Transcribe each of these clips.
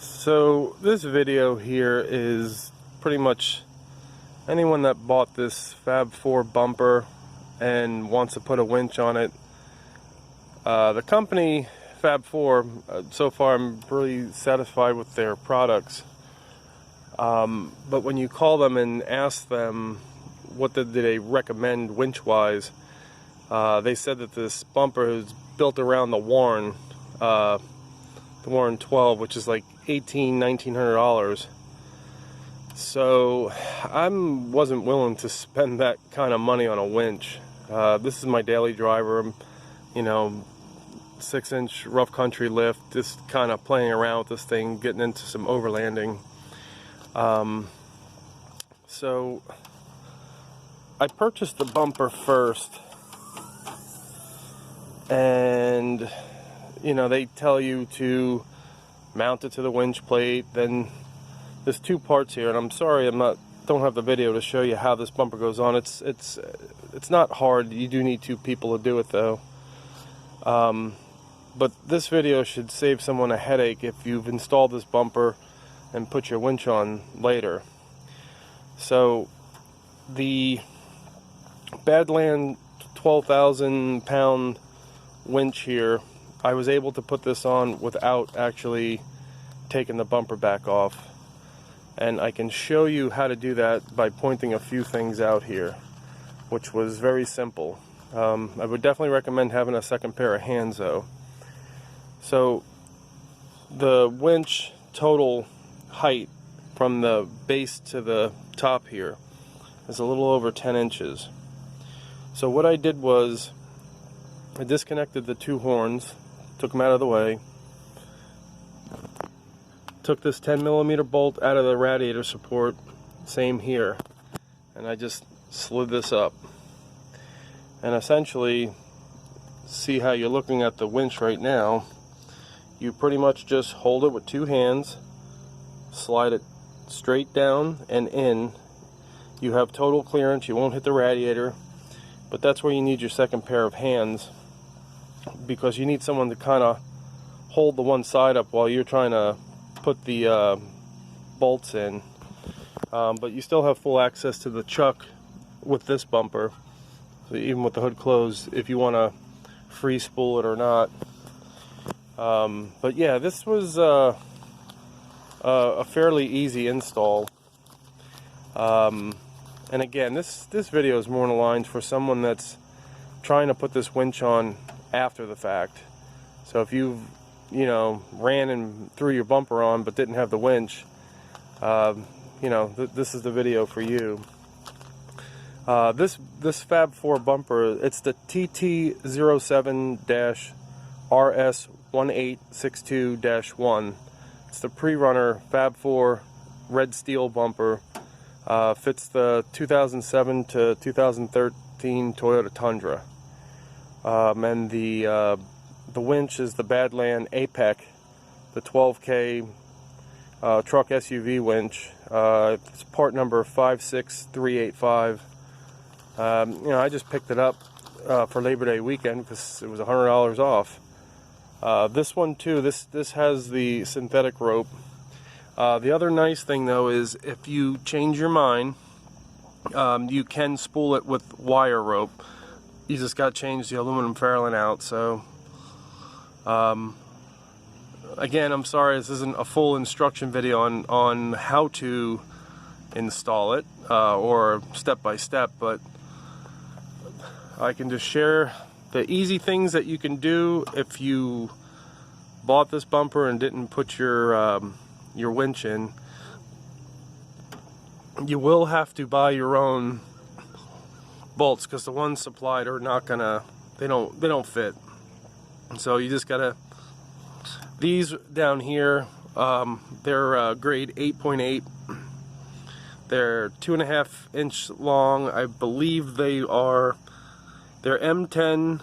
So this video here is pretty much anyone that bought this FabFour bumper and wants to put a winch on it. The company FabFour, so far I'm really satisfied with their products. But when you call them and ask them what did they recommend winch wise, they said that this bumper is built around the Warren 12, which is like $1,900. So I wasn't willing to spend that kind of money on a winch. This is my daily driver, you know, 6-inch rough country lift, just kind of playing around with this thing, getting into some overlanding. So I purchased the bumper first, and you know, they tell you to mount it to the winch plate. Then there's two parts here, and I'm sorry don't have the video to show you how this bumper goes on. It's not hard. You do need two people to do it though. But this video should save someone a headache if you've installed this bumper and put your winch on later. So the Badland 12,000 pound winch here, I was able to put this on without actually taking the bumper back off, and I can show you how to do that by pointing a few things out here, which was very simple. I would definitely recommend having a second pair of hands though. So the winch total height from the base to the top here is a little over 10 inches. So what I did was I disconnected the two horns, took them out of the way, took this 10mm bolt out of the radiator support, same here, and I just slid this up. And essentially, see how you're looking at the winch right now, you pretty much just hold it with two hands, slide it straight down and in. You have total clearance, you won't hit the radiator, but that's where you need your second pair of hands, because you need someone to kind of hold the one side up while you're trying to put the bolts in. But you still have full access to the chuck with this bumper, so even with the hood closed, if you want to free spool it or not. But yeah, this was a fairly easy install. And again, this video is more in the lines for someone that's trying to put this winch on after the fact. So if you've, you know, ran and threw your bumper on but didn't have the winch, you know, this is the video for you. This FabFour bumper, it's the TT07-RS1862-1. It's the pre-runner FabFour red steel bumper. Fits the 2007 to 2013 Toyota Tundra. And the winch is the Badland APEX, the 12K truck SUV winch. It's part number 56385. You know, I just picked it up for Labor Day weekend because it was $100 off. This one too, this has the synthetic rope. The other nice thing though is if you change your mind, you can spool it with wire rope. You just got to change the aluminum furling out. So again, I'm sorry this isn't a full instruction video on how to install it or step by step, but I can just share the easy things that you can do if you bought this bumper and didn't put your winch in. You will have to buy your own bolts because the ones supplied are not gonna, they don't fit. So you just gotta, these down here, they're grade 8.8. They're 2.5 inch long. I believe they're M10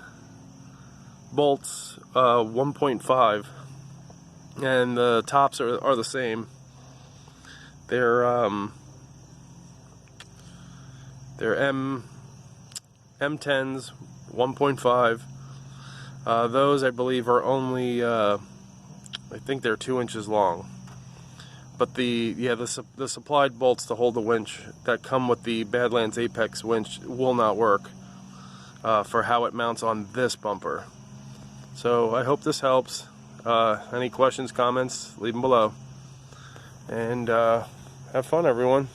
bolts, 1.5, and the tops are the same. They're M10s, 1.5. Those I believe are only I think they're 2 inches long. but the supplied bolts to hold the winch that come with the Badlands Apex winch will not work for how it mounts on this bumper. So I hope this helps. Any questions, comments, leave them below. And have fun, everyone.